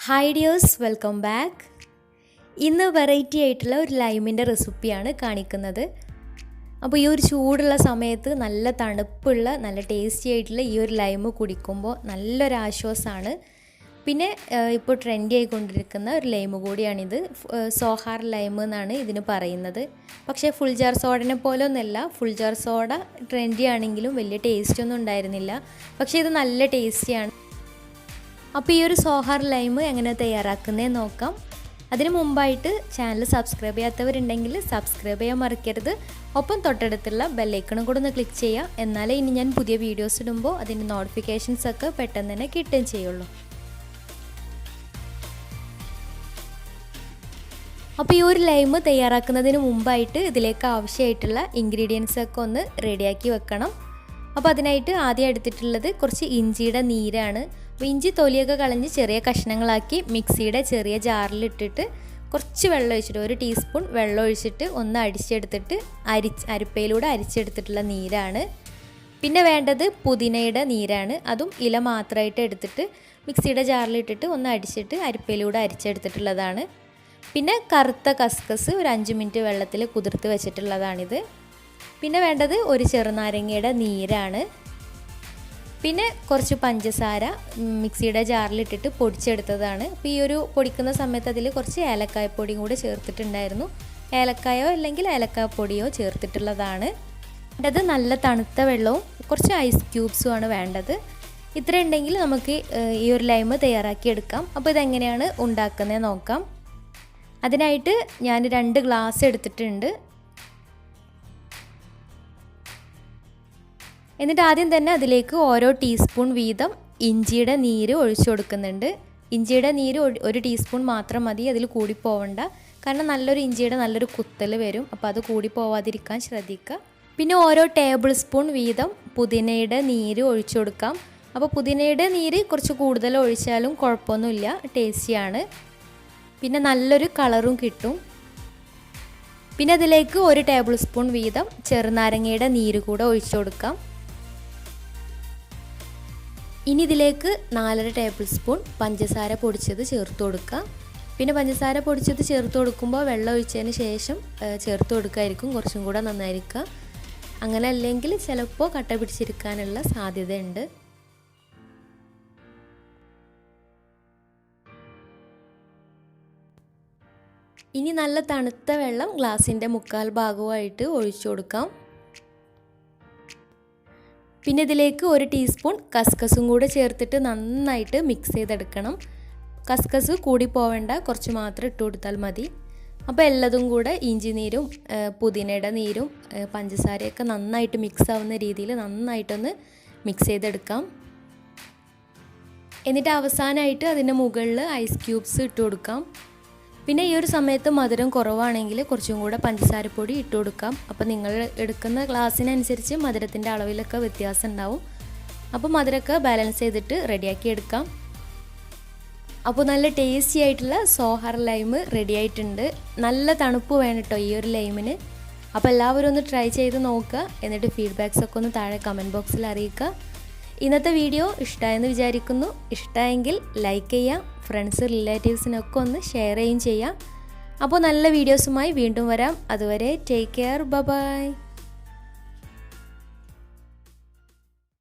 Hi dears, welcome back. ഇന്ന് variety ആയിട്ടുള്ള ഒരു ലൈമിൻ്റെ റെസിപ്പിയാണ് കാണിക്കുന്നത്. അപ്പോൾ ഈ ഒരു ചൂടുള്ള സമയത്ത് നല്ല തണുപ്പുള്ള നല്ല ടേസ്റ്റി ആയിട്ടുള്ള ഈ ഒരു ലൈം കുടിക്കുമ്പോൾ നല്ലൊരു ആശ്വാസമാണ്. പിന്നെ ഇപ്പോൾ ട്രെൻഡി ആയിക്കൊണ്ടിരിക്കുന്ന ഒരു ലൈം കൂടിയാണിത്. സോഹാർ ലൈം എന്നാണ് ഇതിന് പറയുന്നത്. പക്ഷേ ഫുൾ ജാർ സോഡനെ പോലെ ഒന്നുമല്ല. ഫുൾ ജാർ സോഡ ട്രെൻഡി ആണെങ്കിലും വലിയ ടേസ്റ്റ് ഒന്നും ഉണ്ടായിരുന്നില്ല. പക്ഷേ ഇത് നല്ല ടേസ്റ്റിയാണ്. അപ്പോൾ ഈ ഒരു സോഹാർ ലൈം എങ്ങനെ തയ്യാറാക്കുന്നതെന്ന് നോക്കാം. അതിന് മുമ്പായിട്ട് ചാനൽ സബ്സ്ക്രൈബ് ചെയ്യാത്തവരുണ്ടെങ്കിൽ സബ്സ്ക്രൈബ് ചെയ്യാൻ മറക്കരുത്. ഒപ്പം തൊട്ടടുത്തുള്ള ബെല്ലൈക്കണും കൂടെ ഒന്ന് ക്ലിക്ക് ചെയ്യുക. എന്നാലേ ഇനി ഞാൻ പുതിയ വീഡിയോസ് ഇടുമ്പോൾ അതിൻ്റെ നോട്ടിഫിക്കേഷൻസ് ഒക്കെ പെട്ടെന്ന് തന്നെ കിട്ടുകയും ചെയ്യുള്ളൂ. അപ്പോൾ ഈ ഒരു ലൈം തയ്യാറാക്കുന്നതിന് മുമ്പായിട്ട് ഇതിലേക്ക് ആവശ്യമായിട്ടുള്ള ഇൻഗ്രീഡിയൻസ് ഒക്കെ ഒന്ന് റെഡിയാക്കി വെക്കണം. അപ്പോൾ അതിനായിട്ട് ആദ്യം എടുത്തിട്ടുള്ളത് കുറച്ച് ഇഞ്ചിയുടെ നീരാണ്. അപ്പോൾ ഇഞ്ചി തൊലിയൊക്കെ കളഞ്ഞ് ചെറിയ കഷ്ണങ്ങളാക്കി മിക്സിയുടെ ചെറിയ ജാറിലിട്ടിട്ട് കുറച്ച് വെള്ളം ഒഴിച്ചിട്ട് 1 ടീസ്പൂൺ വെള്ളം ഒഴിച്ചിട്ട് ഒന്ന് അരിച്ചെടുത്തിട്ട് അരിപ്പയിലൂടെ അരിച്ചെടുത്തിട്ടുള്ള നീരാണ്. പിന്നെ വേണ്ടത് പുതിനയുടെ നീരാണ്. അതും ഇല മാത്രമായിട്ട് എടുത്തിട്ട് മിക്സിയുടെ ജാറിലിട്ടിട്ട് ഒന്ന് അടിച്ചിട്ട് അരിപ്പയിലൂടെ അരിച്ചെടുത്തിട്ടുള്ളതാണ്. പിന്നെ കറുത്ത കസ്കസ് ഒരു 5 മിനിറ്റ് വെള്ളത്തിൽ കുതിർത്ത് വെച്ചിട്ടുള്ളതാണിത്. പിന്നെ വേണ്ടത് ഒരു ചെറുനാരങ്ങയുടെ നീരാണ്. പിന്നെ കുറച്ച് പഞ്ചസാര മിക്സിയുടെ ജാറിലിട്ടിട്ട് പൊടിച്ചെടുത്തതാണ്. അപ്പോൾ ഈ ഒരു പൊടിക്കുന്ന സമയത്ത് അതിൽ കുറച്ച് ഏലക്കായപ്പൊടിയും കൂടെ ചേർത്തിട്ടുണ്ടായിരുന്നു. ഏലക്കായോ അല്ലെങ്കിൽ ഏലക്കാപ്പൊടിയോ ചേർത്തിട്ടുള്ളതാണ്. വേണ്ടത് നല്ല തണുത്ത വെള്ളവും കുറച്ച് ഐസ് ക്യൂബ്സും ആണ് വേണ്ടത്. ഇത്ര ഉണ്ടെങ്കിൽ നമുക്ക് ഈ ഒരു ലൈം തയ്യാറാക്കിയെടുക്കാം. അപ്പോൾ ഇതെങ്ങനെയാണ് ഉണ്ടാക്കുന്നത് നോക്കാം. അതിനായിട്ട് ഞാൻ 2 ഗ്ലാസ് എടുത്തിട്ടുണ്ട്. എന്നിട്ട് ആദ്യം തന്നെ അതിലേക്ക് ഓരോ ടീസ്പൂൺ വീതം ഇഞ്ചിയുടെ നീര് ഒഴിച്ചു കൊടുക്കുന്നുണ്ട്. ഇഞ്ചിയുടെ നീര് 1 ടീസ്പൂൺ മാത്രം മതി, അതിൽ കൂടി പോവണ്ട. കാരണം നല്ലൊരു ഇഞ്ചിയുടെ നല്ലൊരു കുത്തൽ വരും. അപ്പോൾ അത് കൂടി പോവാതിരിക്കാൻ ശ്രദ്ധിക്കുക. പിന്നെ ഓരോ ടേബിൾ സ്പൂൺ വീതം പുതിനയുടെ നീര് ഒഴിച്ചു കൊടുക്കാം. അപ്പോൾ പുതിനയുടെ നീര് കുറച്ച് കൂടുതൽ ഒഴിച്ചാലും കുഴപ്പമൊന്നുമില്ല, ടേസ്റ്റിയാണ്. പിന്നെ നല്ലൊരു കളറും കിട്ടും. പിന്നെ അതിലേക്ക് 1 ടേബിൾ സ്പൂൺ വീതം ചെറുനാരങ്ങയുടെ നീര് കൂടെ ഒഴിച്ചു കൊടുക്കാം. ഇനി ഇതിലേക്ക് 4.5 ടേബിൾ സ്പൂൺ പഞ്ചസാര പൊടിച്ചത് ചേർത്ത് കൊടുക്കുക. പിന്നെ പഞ്ചസാര പൊടിച്ചത് ചേർത്ത് കൊടുക്കുമ്പോൾ വെള്ളം ഒഴിച്ചതിന് ശേഷം ചേർത്ത് കൊടുക്കായിരിക്കും കുറച്ചും കൂടെ നന്നായിരിക്കുക. അങ്ങനെ അല്ലെങ്കിൽ ചിലപ്പോൾ കട്ട പിടിച്ചിരിക്കാനുള്ള സാധ്യതയുണ്ട്. ഇനി നല്ല തണുത്ത വെള്ളം ഗ്ലാസിൻ്റെ 1/4 ഭാഗമായിട്ട് ഒഴിച്ചു കൊടുക്കാം. പിന്നെ ഇതിലേക്ക് 1 ടീസ്പൂൺ കസ്കസും കൂടെ ചേർത്തിട്ട് നന്നായിട്ട് മിക്സ് ചെയ്തെടുക്കണം. കസ്കസ് കൂടി പോവേണ്ട, കുറച്ച് മാത്രം ഇട്ട് കൊടുത്താൽ മതി. അപ്പോൾ എല്ലാതും കൂടെ ഇഞ്ചി നീരും പുതിനയുടെ നീരും പഞ്ചസാരയൊക്കെ നന്നായിട്ട് മിക്സ് ആവുന്ന രീതിയിൽ നന്നായിട്ടൊന്ന് മിക്സ് ചെയ്തെടുക്കാം. എന്നിട്ട് അവസാനമായിട്ട് അതിൻ്റെ മുകളിൽ ഐസ് ക്യൂബ്സ് ഇട്ട് കൊടുക്കാം. പിന്നെ ഈ ഒരു സമയത്ത് മധുരം കുറവാണെങ്കിൽ കുറച്ചും കൂടെ പഞ്ചസാരപ്പൊടി ഇട്ട് കൊടുക്കാം. അപ്പോൾ നിങ്ങൾ എടുക്കുന്ന ഗ്ലാസ്സിനനുസരിച്ച് മധുരത്തിൻ്റെ അളവിലൊക്കെ വ്യത്യാസം ഉണ്ടാവും. അപ്പോൾ മധുരമൊക്കെ ബാലൻസ് ചെയ്തിട്ട് റെഡിയാക്കി എടുക്കാം. അപ്പോൾ നല്ല ടേസ്റ്റി ആയിട്ടുള്ള സോഹാർ ലൈം റെഡി ആയിട്ടുണ്ട്. നല്ല തണുപ്പ് വേണം കേട്ടോ ഈ ഒരു ലൈമിന്. അപ്പോൾ എല്ലാവരും ഒന്ന് ട്രൈ ചെയ്ത് നോക്കുക. എന്നിട്ട് ഫീഡ്ബാക്സ് ഒക്കെ ഒന്ന് താഴെ കമൻറ്റ് ബോക്സിൽ അറിയിക്കുക. ഇന്നത്തെ വീഡിയോ ഇഷ്ടമായെന്ന് വിചാരിക്കുന്നു. ഇഷ്ടമായെങ്കിൽ ലൈക്ക് ചെയ്യുക, ഫ്രണ്ട്സ് റിലേറ്റീവ്സിനൊക്കെ ഒന്ന് ഷെയർ ചെയ്യുകയും ചെയ്യുക. അപ്പോൾ നല്ല വീഡിയോസുമായി വീണ്ടും വരാം. അതുവരെ ടേക്ക് കെയർ, ബൈ.